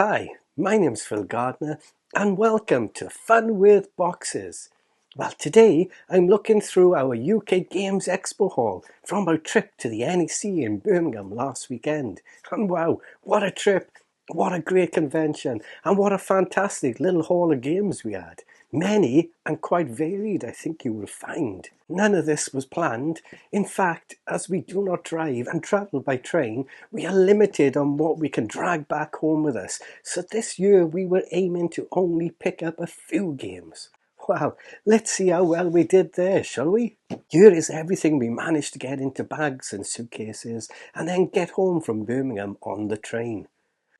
Hi, my name's Phil Gardner and welcome to Fun with Boxes. Well, today I'm looking through our UK Games Expo haul from our trip to the NEC in Birmingham last weekend. And wow, what a trip! What a great convention, and what a fantastic little haul of games we had. Many and quite varied, I think you will find. None of this was planned. In fact, as we do not drive and travel by train, we are limited on what we can drag back home with us. So this year we were aiming to only pick up a few games. Well, let's see how well we did there, shall we? Here is everything we managed to get into bags and suitcases and then get home from Birmingham on the train.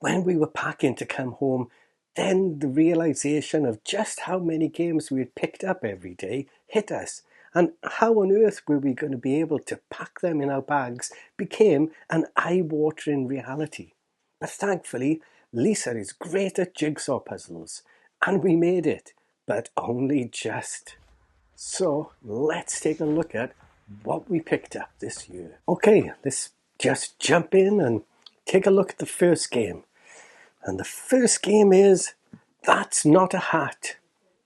When we were packing to come home, then the realization of just how many games we had picked up every day hit us, and how on earth were we going to be able to pack them in our bags became an eye-watering reality. But thankfully, Lisa is great at jigsaw puzzles, and we made it, but only just. So let's take a look at what we picked up this year. Okay, let's just jump in and take a look at the first game. And the first game is That's Not a Hat,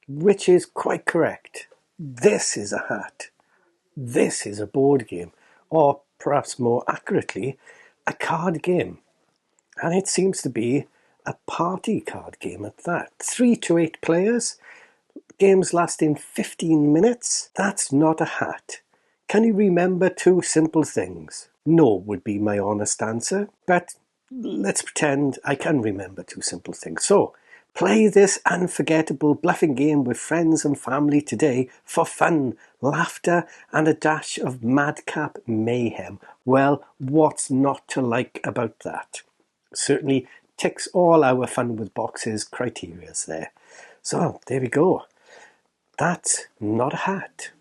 which is quite correct. This is a hat. This is a board game, or perhaps more accurately, a card game. And it seems to be a party card game at that. 3 to 8 players, games lasting 15 minutes. That's not a hat. Can you remember 2 simple things? No would be my honest answer, but let's pretend I can remember 2 simple things. So, play this unforgettable bluffing game with friends and family today for fun, laughter, and a dash of madcap mayhem. Well, what's not to like about that? Certainly ticks all our Fun with Boxes criterias there. So, there we go. That's Not a Hat.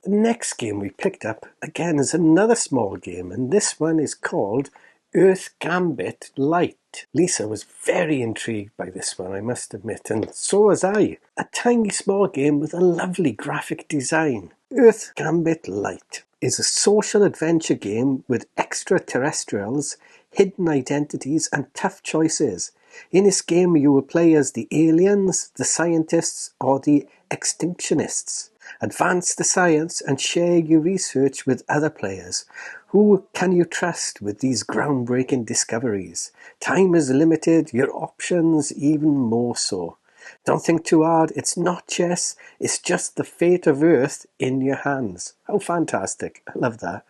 The next game we picked up, again, is another small game, and this one is called Earth Gambit Light. Lisa was very intrigued by this one, I must admit, and so was I. A tiny small game with a lovely graphic design. Earth Gambit Light is a social adventure game with extraterrestrials, hidden identities, and tough choices. In this game, you will play as the aliens, the scientists, or the extinctionists. Advance the science and share your research with other players. Who can you trust with these groundbreaking discoveries? Time is limited, your options even more so. Don't think too hard, it's not chess, it's just the fate of Earth in your hands. How fantastic, I love that.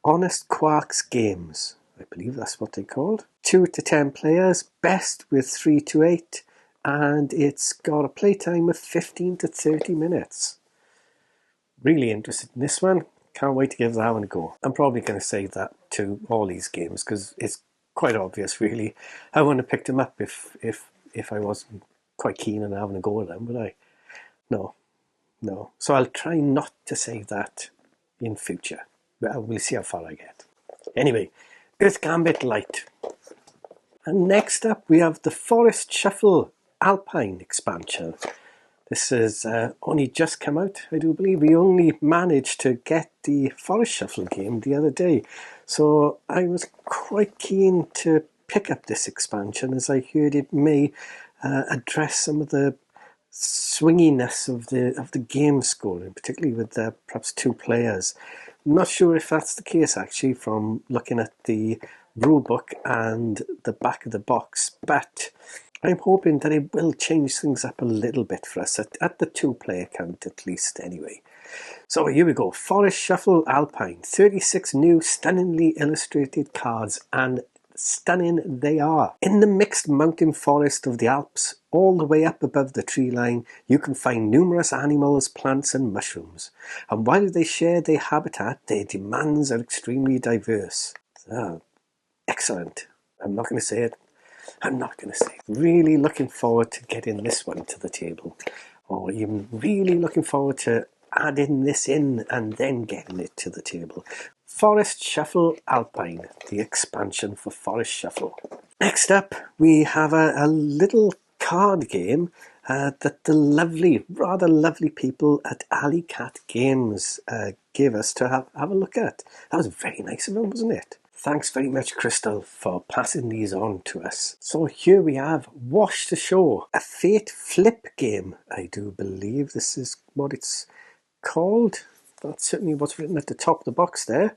Honest Quarks Games, I believe that's what they're called. 2 to 10 players, best with 3 to 8, and it's got a playtime of 15 to 30 minutes. Really interested in this one. Can't wait to give that one a go. I'm probably going to say that to all these games because it's quite obvious, really. I wouldn't have picked them up if I wasn't quite keen on having a go at them, would I? No. So I'll try not to say that in future. We'll see how far I get. Anyway, Earth Gambit Light. And next up we have the Forest Shuffle Alpine expansion. This has only just come out. I do believe we only managed to get the Forest Shuffle game the other day. So I was quite keen to pick up this expansion as I heard it may address some of the swinginess of the game scoring, particularly with perhaps 2 players. I'm not sure if that's the case actually from looking at the rulebook and the back of the box, but I'm hoping that it will change things up a little bit for us, at the 2-player count at least anyway. So here we go, Forest Shuffle Alpine, 36 new stunningly illustrated cards, and stunning they are. In the mixed mountain forest of the Alps, all the way up above the tree line, you can find numerous animals, plants and mushrooms. And while they share their habitat, their demands are extremely diverse. So, excellent. I'm not going to say it. Really looking forward to getting this one to the table, or even really looking forward to adding this in and then getting it to the table. Forest Shuffle Alpine, the expansion for Forest Shuffle. Next up, we have a little card game that the rather lovely people at Alley Cat Games gave us to have a look at. That was very nice of them, wasn't it? Thanks very much, Crystal, for passing these on to us. So here we have Washed Ashore, a FateFlip game. I do believe this is what it's called. That's certainly what's written at the top of the box there.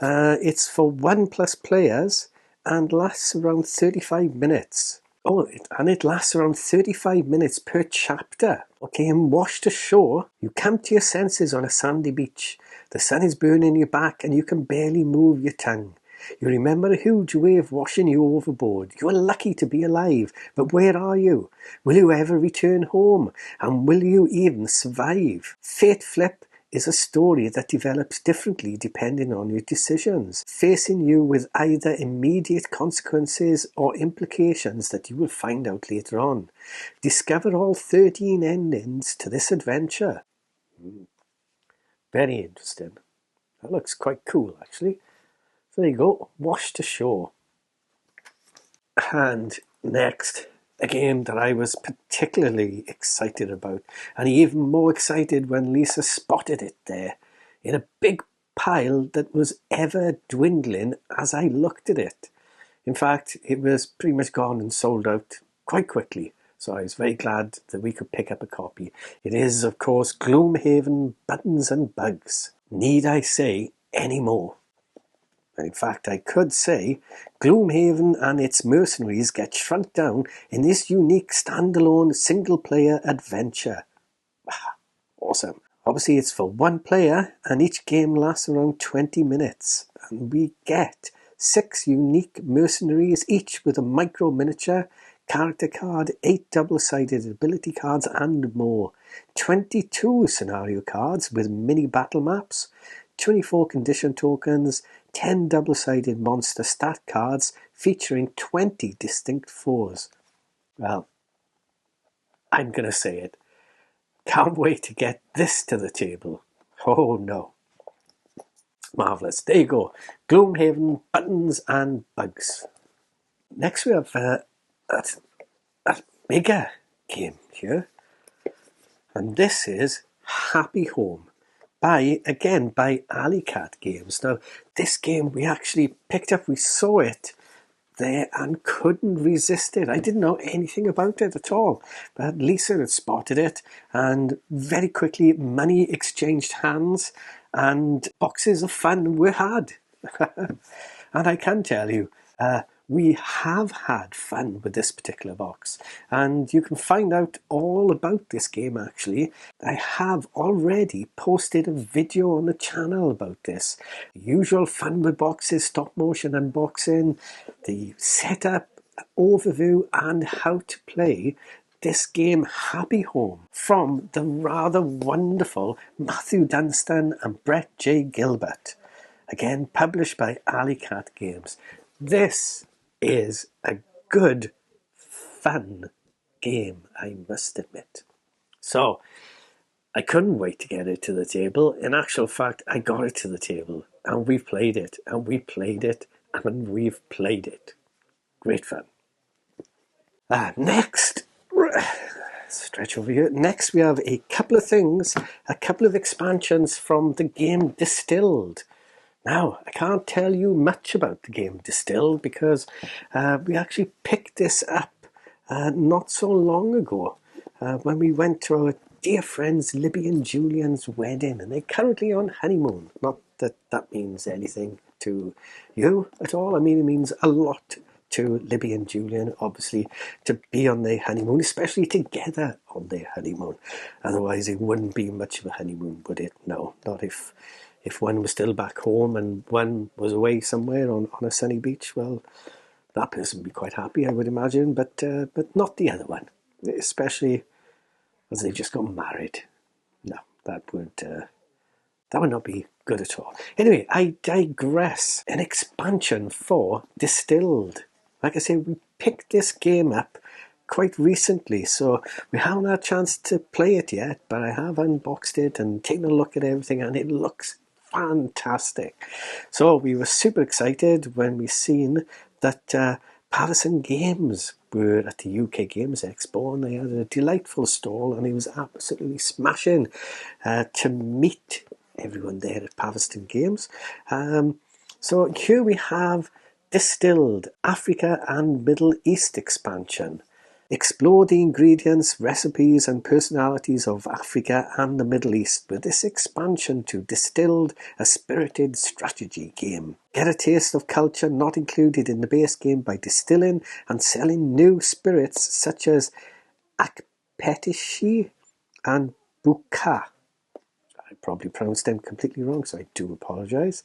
It's for 1+ players and lasts around 35 minutes. And it lasts around 35 minutes per chapter. Okay, in Washed Ashore, you come to your senses on a sandy beach. The sun is burning your back and you can barely move your tongue. You remember a huge wave washing you overboard. You are lucky to be alive, but where are you? Will you ever return home? And will you even survive? FateFlip is a story that develops differently depending on your decisions, facing you with either immediate consequences or implications that you will find out later on. Discover all 13 endings to this adventure. Very interesting. That looks quite cool, actually. So there you go, Washed Ashore. And next, a game that I was particularly excited about, and even more excited when Lisa spotted it there in a big pile that was ever dwindling as I looked at it. In fact, it was pretty much gone and sold out quite quickly, so I was very glad that we could pick up a copy. It is, of course, Gloomhaven Buttons and Bugs. Need I say any more? In fact, I could say Gloomhaven and its mercenaries get shrunk down in this unique standalone single-player adventure. Awesome. Obviously, it's for 1 player, and each game lasts around 20 minutes. And we get 6 unique mercenaries, each with a micro-miniature, character card, 8 double-sided ability cards, and more. 22 scenario cards with mini battle maps, 24 condition tokens, 10 double-sided monster stat cards featuring 20 distinct foes. Well, I'm going to say it. Can't wait to get this to the table. Oh no. Marvellous. There you go. Gloomhaven Buttons and Bugs. Next we have a bigger game here. And this is Happy Home. By Alicat Games. Now, this game we actually picked up, we saw it there and couldn't resist it. I didn't know anything about it at all, but Lisa had spotted it, and very quickly money exchanged hands and boxes of fun were had. And I can tell you, we have had fun with this particular box, and you can find out all about this game actually. I have already posted a video on the channel about this. The usual fun with boxes, stop motion unboxing, the setup, overview, and how to play this game Happy Home from the rather wonderful Matthew Dunstan and Brett J. Gilbert. Again, published by Alicat Games. This is a good, fun game, I must admit. So, I couldn't wait to get it to the table. In actual fact, I got it to the table, and we've played it, and we played it, and we've played it. Great fun. Next, stretch over here. Next, we have a couple of things, a couple of expansions from the game Distilled. Now, I can't tell you much about the game Distilled because we actually picked this up not so long ago when we went to our dear friends Libby and Julian's wedding, and they're currently on honeymoon. Not that that means anything to you at all. I mean, it means a lot to Libby and Julian, obviously, to be on their honeymoon, especially together on their honeymoon. Otherwise, it wouldn't be much of a honeymoon, would it? No, not if one was still back home and one was away somewhere on a sunny beach. Well, that person would be quite happy, I would imagine, but not the other one, especially as they just got married. No, that would not be good at all. Anyway, I digress. An expansion for Distilled. Like I say, we picked this game up quite recently, so we haven't had a chance to play it yet, but I have unboxed it and taken a look at everything, and it looks fantastic. So we were super excited when we seen that Patterson Games were at the UK Games Expo, and they had a delightful stall, and it was absolutely smashing to meet everyone there at Patterson Games. So here we have Distilled, Africa and Middle East expansion. Explore the ingredients, recipes and personalities of Africa and the Middle East with this expansion to Distilled, a spirited strategy game. Get a taste of culture not included in the base game by distilling and selling new spirits such as Akpetishi and Buka. I probably pronounced them completely wrong, so I do apologise.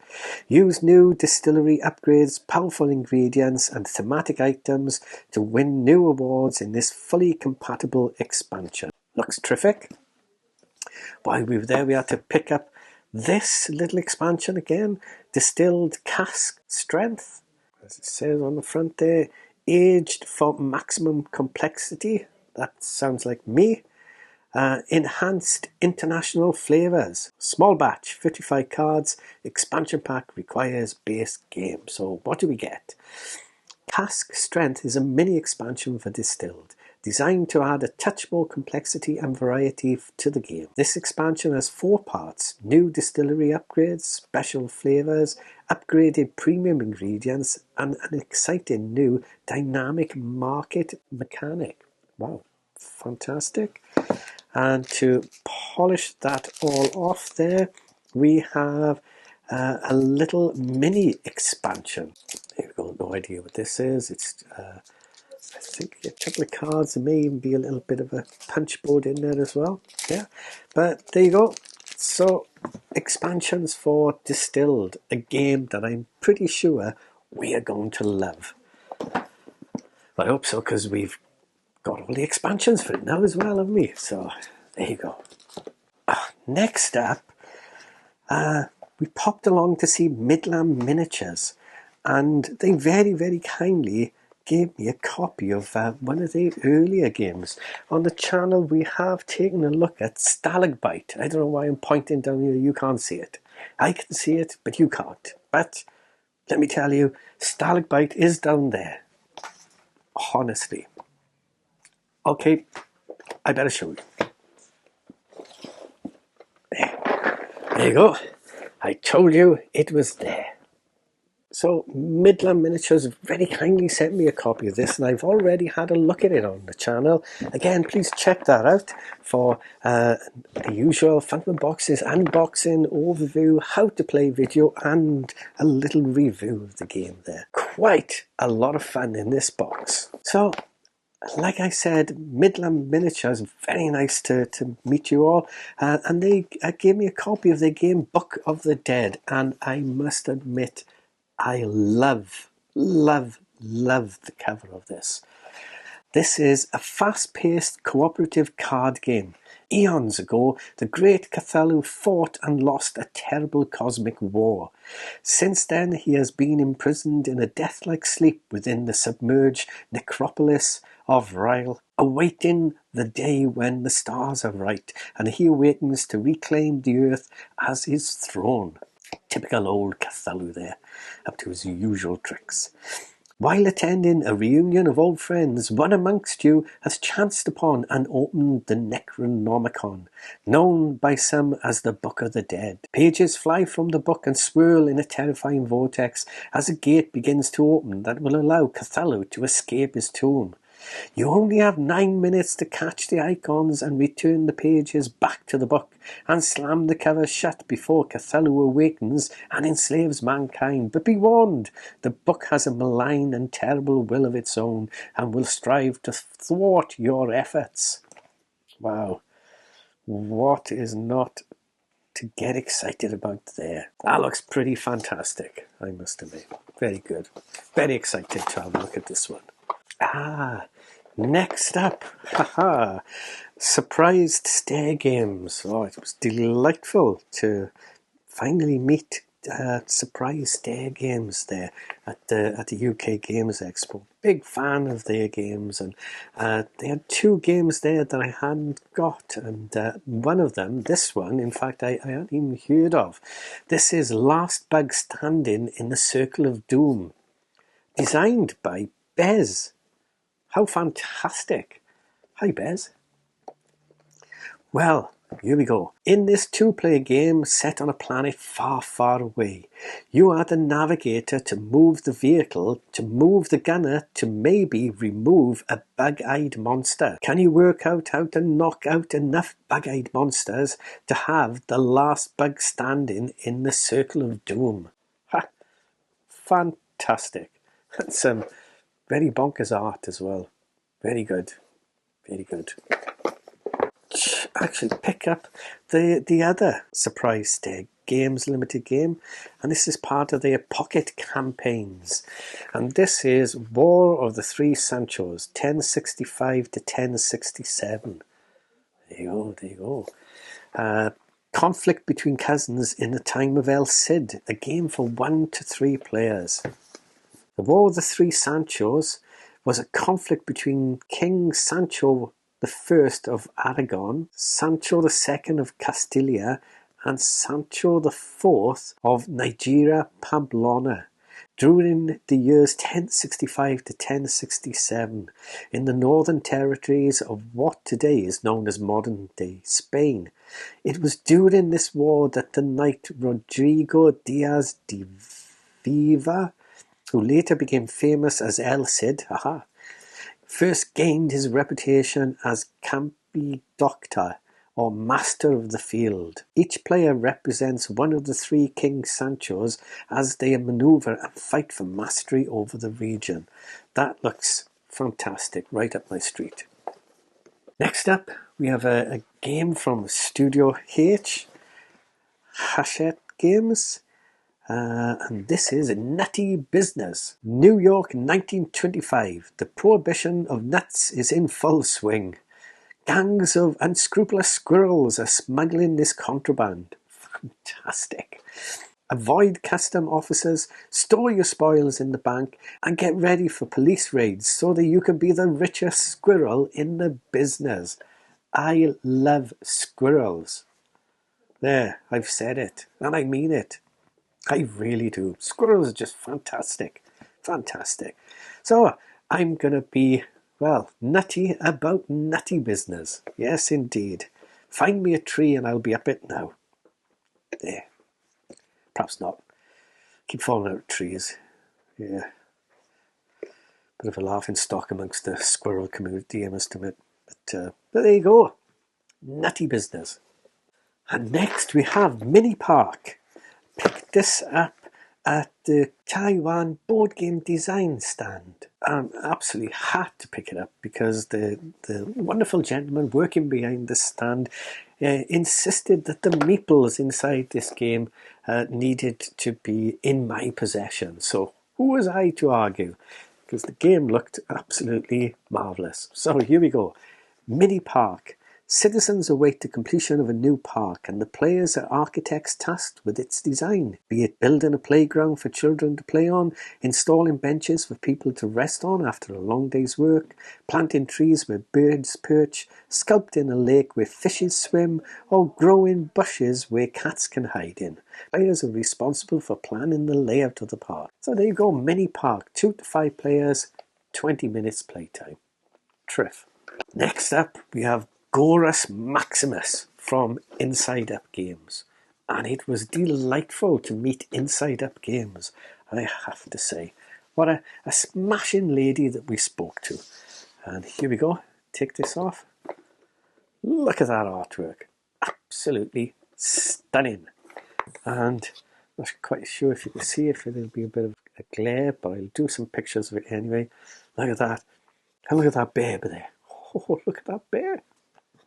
Use new distillery upgrades, powerful ingredients and thematic items to win new awards in this fully compatible expansion. Looks terrific. While we were there, we had to pick up this little expansion again. Distilled cask strength, as it says on the front there. Aged for maximum complexity. That sounds like me. Enhanced international flavours. Small batch, 55 cards. Expansion pack requires base game. So what do we get? Cask Strength is a mini expansion for Distilled, designed to add a touch more complexity and variety to the game. This expansion has 4 parts: new distillery upgrades, special flavours, upgraded premium ingredients, and an exciting new dynamic market mechanic. Wow, fantastic. And to polish that all off there, we have a little mini expansion. I've got no idea what this is. It's I think a couple of cards. There may even be a little bit of a punch board in there as well. Yeah, but there you go. So expansions for Distilled, a game that I'm pretty sure we are going to love. I hope so, because we've got all the expansions for it now as well, haven't we? So there you go. Next up, we popped along to see Midland Miniatures, and they very, very kindly gave me a copy of one of their earlier games. On the channel, we have taken a look at Stalagbite. I don't know why I'm pointing down here. You can't see it. I can see it, but you can't. But let me tell you, Stalagbite is down there. Honestly. Okay, I better show you. There you go. I told you it was there. So Midland Miniatures very kindly sent me a copy of this, and I've already had a look at it on the channel. Again, please check that out for the usual Fun with Boxes unboxing, overview, how to play video, and a little review of the game there. Quite a lot of fun in this box. So, like I said, Midland Miniatures, very nice to meet you all. And they gave me a copy of their game Book of the Dead. And I must admit, I love the cover of this. This is a fast-paced cooperative card game. Eons ago, the great Cthulhu fought and lost a terrible cosmic war. Since then, he has been imprisoned in a death-like sleep within the submerged necropolis of Ryle, awaiting the day when the stars are right and he awakens to reclaim the earth as his throne. Typical old Cthulhu there, up to his usual tricks. While attending a reunion of old friends, one amongst you has chanced upon and opened the Necronomicon, known by some as the Book of the Dead. Pages fly from the book and swirl in a terrifying vortex as a gate begins to open that will allow Cthulhu to escape his tomb. You only have 9 minutes to catch the icons and return the pages back to the book and slam the cover shut before Cthulhu awakens and enslaves mankind. But be warned, the book has a malign and terrible will of its own and will strive to thwart your efforts. Wow, what is not to get excited about there? That looks pretty fantastic, I must admit. Very good. Very excited to have a look at this one. Next up, surprised stare games. Oh, it was delightful to finally meet surprise stare games there at the UK Games Expo. Big fan of their games, and they had 2 games there that I hadn't got, and one of them, this one, in fact, I hadn't even heard of. This is Last Bug Standing in the Circle of Doom, designed by Bez. How fantastic. Hi, Bez. Well, Here we go. In this two-player game set on a planet far, far away, you are the navigator to move the vehicle, to move the gunner, to maybe remove a bug-eyed monster. Can you work out how to knock out enough bug-eyed monsters to have the last bug standing in the circle of doom? Ha! Fantastic. And some very bonkers art as well. Very good. Very good. Actually pick up the other surprise stay games limited game, and this is part of their pocket campaigns, and this is War of the Three Sanchos, 1065 to 1067. There you go. Conflict between cousins in the time of El Cid, a game for 1 to 3 players. The War of the Three Sanchos was a conflict between King Sancho the First of Aragon, Sancho the Second of Castilla, and Sancho the Fourth of Nigeria Pamplona during the years 1065 to 1067 in the northern territories of what today is known as modern-day Spain. It was during this war that the knight Rodrigo Diaz de Viva, who later became famous as El Cid, first gained his reputation as Campidoctor, or Master of the Field. Each player represents one of the 3 King Sanchos as they maneuver and fight for mastery over the region. That looks fantastic, right up my street. Next up, we have a game from Studio H, Hachette Games. And this is Nutty Business. New York 1925. The prohibition of nuts is in full swing. Gangs of unscrupulous squirrels are smuggling this contraband. Fantastic. Avoid custom officers, store your spoils in the bank, and get ready for police raids so that you can be the richest squirrel in the business. I love squirrels. There, I've said it, and I mean it. I really do. Squirrels are just fantastic. Fantastic. So, I'm going to be, well, nutty about nutty business. Yes, indeed. Find me a tree and I'll be up it now. There. Perhaps not. Keep falling out of trees. Yeah. Bit of a laughing stock amongst the squirrel community, I must admit. But there you go. Nutty business. And next we have Mini Park. Picked this up at the Taiwan board game design stand. I absolutely had to pick it up because the wonderful gentleman working behind the stand insisted that the meeples inside this game needed to be in my possession. So who was I to argue? Because the game looked absolutely marvellous. So here we go. Mini Park. Citizens await the completion of a new park, and the players are architects tasked with its design, be it building a playground for children to play on, installing benches for people to rest on after a long day's work, planting trees where birds perch, sculpting a lake where fishes swim, or growing bushes where cats can hide in. Players are responsible for planning the layout of the park. So there you go, Mini Park, 2 to 5 players, 20 minutes playtime. Triff. Next up, we have Gorus Maximus from Inside Up Games, and it was delightful to meet Inside Up Games, I have to say. What a smashing lady that we spoke to. And here we go, take this off. Look at that artwork, absolutely stunning. And I'm not quite sure if you can see if it'll be a bit of a glare, but I'll do some pictures of it anyway. Look at that, and look at that bear there. Oh, look at that bear.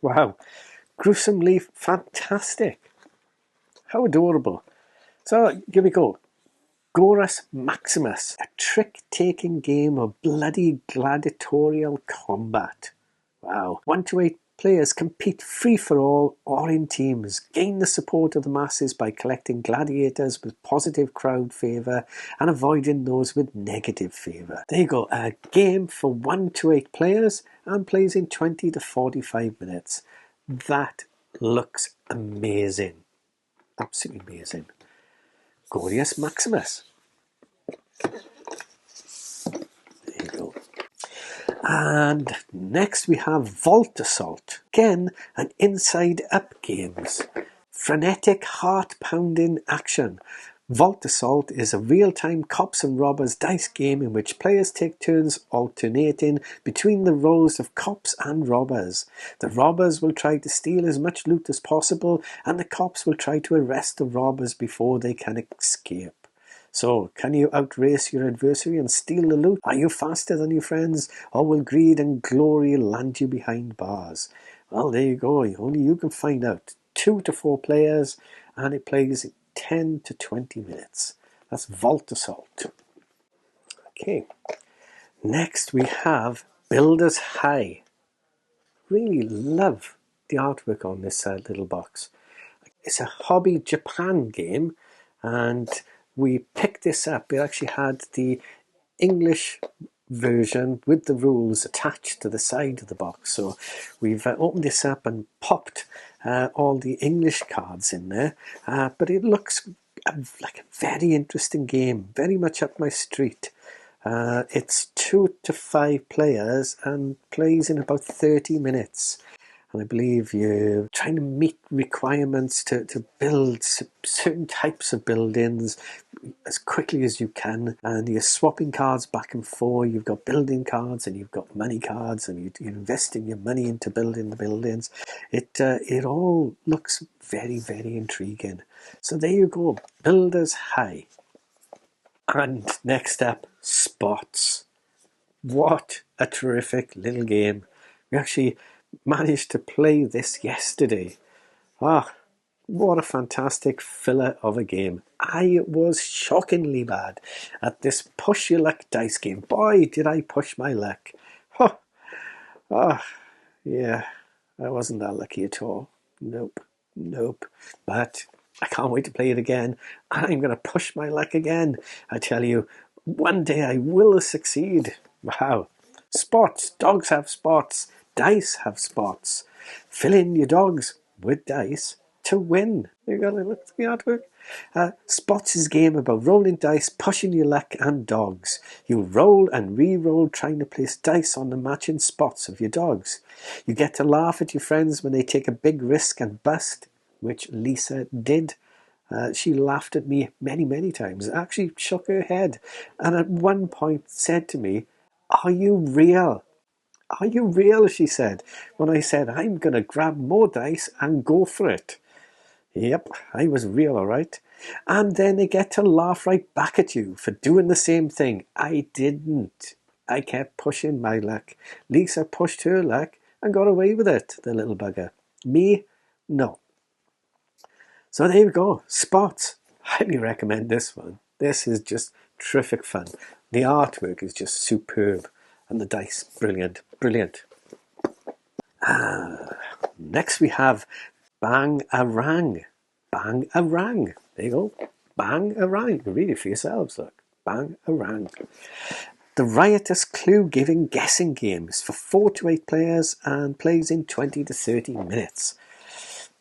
Wow, gruesomely fantastic. How adorable. So, here we go. Gorus Maximus, a trick-taking game of bloody gladiatorial combat. Wow. 1 to 8 players compete free-for-all or in teams. Gain the support of the masses by collecting gladiators with positive crowd favour and avoiding those with negative favour. There you go, a game for 1 to 8 players and plays in 20 to 45 minutes. That looks amazing. Absolutely amazing. Gorus Maximus. There you go. And next we have Vault Assault. Again, an inside-up games. Frenetic, heart-pounding action. Vault Assault is a real-time cops and robbers dice game in which players take turns alternating between the roles of cops and robbers. The robbers will try to steal as much loot as possible, and the cops will try to arrest the robbers before they can escape. So, can you outrace your adversary and steal the loot? Are you faster than your friends, or will greed and glory land you behind bars? Well, there you go. Only you can find out. 2 to 4 players, and it plays 10 to 20 minutes. That's Vault Assault. Okay. Next we have Builders High. Really love the artwork on this little box. It's a Hobby Japan game, and we picked this up. It actually had the English version with the rules attached to the side of the box. So we've opened this up and popped all the English cards in there. But it looks like a very interesting game, very much up my street. It's 2 to 5 players and plays in about 30 minutes. And I believe you're trying to meet requirements to build certain types of buildings as quickly as you can. And you're swapping cards back and forth. You've got building cards and you've got money cards, and you're investing your money into building the buildings. It all looks very, very intriguing. So there you go, Builders High. And next up, Spots. What a terrific little game. We actually managed to play this yesterday. What a fantastic filler of a game. I was shockingly bad at this push your luck dice game. Boy, did I push my luck. Yeah, I wasn't that lucky at all. Nope. But I can't wait to play it again. I'm going to push my luck again. I tell you, one day I will succeed. Wow. Spots. Dogs have spots. Dice have spots. Fill in your dogs with dice to win. You got to look at the artwork. Spots is a game about rolling dice, pushing your luck, and dogs. You roll and re-roll, trying to place dice on the matching spots of your dogs. You get to laugh at your friends when they take a big risk and bust, which Lisa did. She laughed at me many, many times. Actually shook her head, and at one point said to me, "Are you real? Are you real?" she said, when I said, "I'm going to grab more dice and go for it." Yep, I was real, all right. And then they get to laugh right back at you for doing the same thing. I didn't. I kept pushing my luck. Lisa pushed her luck and got away with it, the little bugger. Me, no. So there you go, Spots. Highly recommend this one. This is just terrific fun. The artwork is just superb, and the dice, brilliant. Next we have Bangarang. Bangarang. There you go. Bangarang. You can read it for yourselves, look. Bangarang. The riotous clue-giving guessing games for 4 to 8 players and plays in 20 to 30 minutes.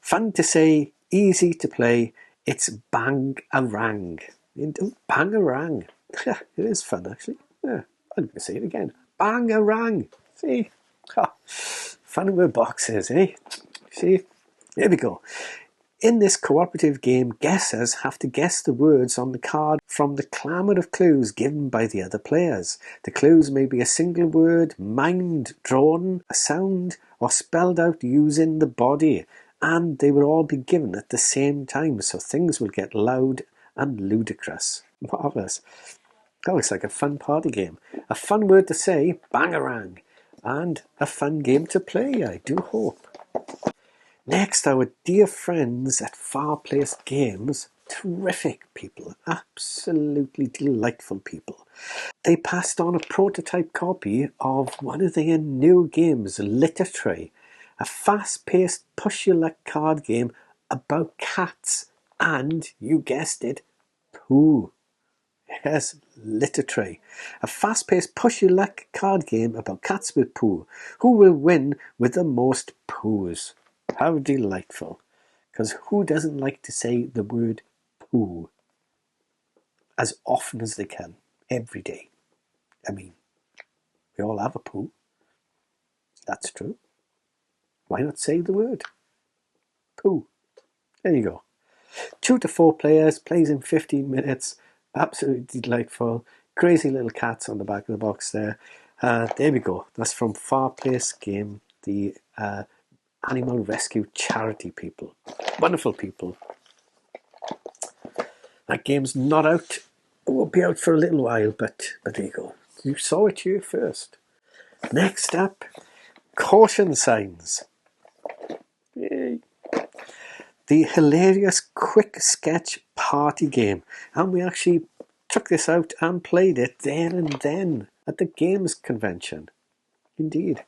Fun to say, easy to play. It's Bangarang. Bangarang. It is fun, actually. Yeah, I'm going to say it again. Bangarang. See? Fun with boxes, eh? See? There we go. In this cooperative game, guessers have to guess the words on the card from the clamour of clues given by the other players. The clues may be a single word, mimed, drawn, a sound, or spelled out using the body, and they will all be given at the same time, so things will get loud and ludicrous. Marvellous. That looks like a fun party game. A fun word to say, Bangarang, and a fun game to play, I do hope. Next, our dear friends at Far Placed Games, terrific people, absolutely delightful people. They passed on a prototype copy of one of their new games, Literary, a fast-paced push-your-luck card game about cats and, you guessed it, poo. Yes, Literary, a fast-paced push-your-luck card game about cats with poo. Who will win with the most poos? How delightful. Because who doesn't like to say the word poo as often as they can, every day? I mean, we all have a poo. That's true. Why not say the word? Pooh. There you go. 2 to 4 players, plays in 15 minutes. Absolutely delightful. Crazy little cats on the back of the box there. There we go. That's from Far Place Game, the animal rescue charity people. Wonderful people. That game's not out. It won't be out for a little while, but there you go. You saw it here first. Next up, caution signs. Yay. The hilarious quick sketch party game. And we actually took this out and played it there and then at the games convention. Indeed.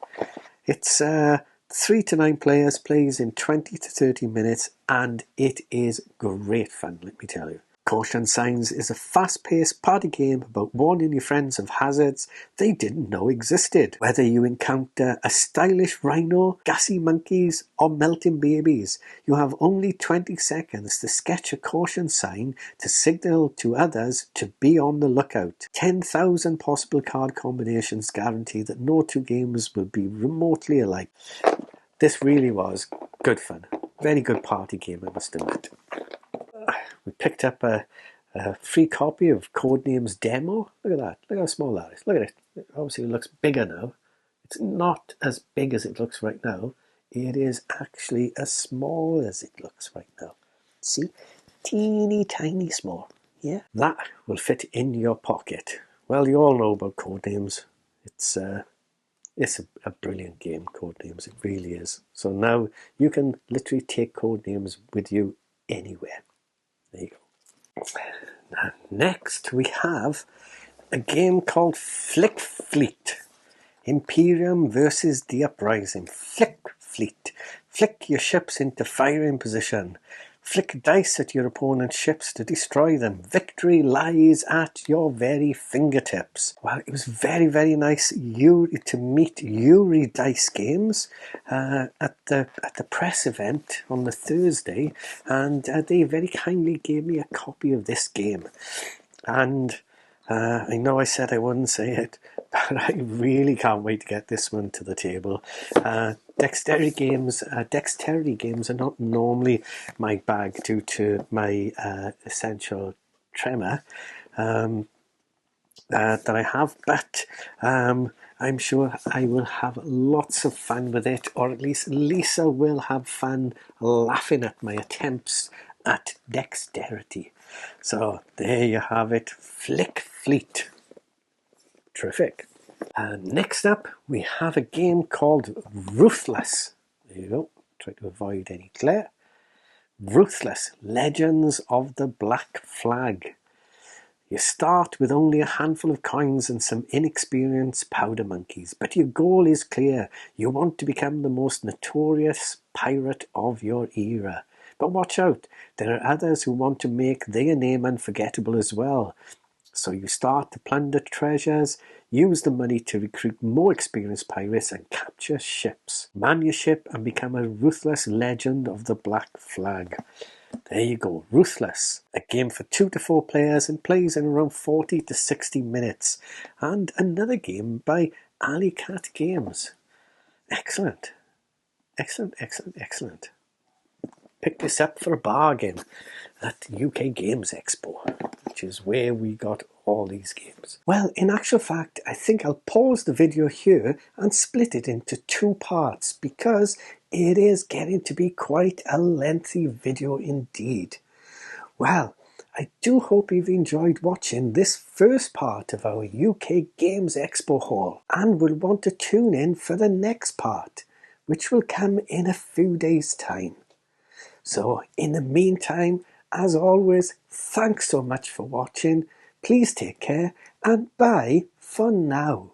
It's 3 to 9 players, plays in 20 to 30 minutes, and it is great fun, let me tell you. Caution Signs is a fast-paced party game about warning your friends of hazards they didn't know existed. Whether you encounter a stylish rhino, gassy monkeys, or melting babies, you have only 20 seconds to sketch a caution sign to signal to others to be on the lookout. 10,000 possible card combinations guarantee that no two games will be remotely alike. This really was good fun. Very good party game, I must admit. We picked up a free copy of Codenames Demo. Look at that. Look how small that is. Look at it. Obviously it looks bigger now. It's not as big as it looks right now. It is actually as small as it looks right now. See? Teeny tiny small. Yeah. That will fit in your pocket. Well, you all know about Codenames. It's a brilliant game, Codenames. It really is. So now you can literally take Codenames with you anywhere. There you go. Now, next we have a game called Flickfleet. Imperium versus the Uprising. Flickfleet. Flick your ships into firing position. Flick dice at your opponent's ships to destroy them. Victory lies at your very fingertips. Well, it was very, very nice to meet Yuri Dice Games at the press event on the Thursday, and they very kindly gave me a copy of this game. And I know I said I wouldn't say it, but I really can't wait to get this one to the table. Dexterity games are not normally my bag due to my essential tremor that I have, but I'm sure I will have lots of fun with it, or at least Lisa will have fun laughing at my attempts at dexterity. So there you have it, Flickfleet. Terrific. Next up, we have a game called Ruthless. There you go. Try to avoid any glare. Ruthless, Legends of the Black Flag. You start with only a handful of coins and some inexperienced powder monkeys, but your goal is clear. You want to become the most notorious pirate of your era. But watch out, there are others who want to make their name unforgettable as well. So you start to plunder treasures, use the money to recruit more experienced pirates and capture ships. Man your ship and become a ruthless legend of the Black Flag. There you go, Ruthless. A game for 2 to 4 players and plays in around 40 to 60 minutes. And another game by Alley Cat Games. Excellent. Excellent, excellent, excellent. Pick this up for a bargain at UK Games Expo, which is where we got all these games. Well, in actual fact, I think I'll pause the video here and split it into 2 parts because it is getting to be quite a lengthy video indeed. Well, I do hope you've enjoyed watching this first part of our UK Games Expo haul and will want to tune in for the next part, which will come in a few days' time. So, in the meantime, as always, thanks so much for watching. Please take care and bye for now.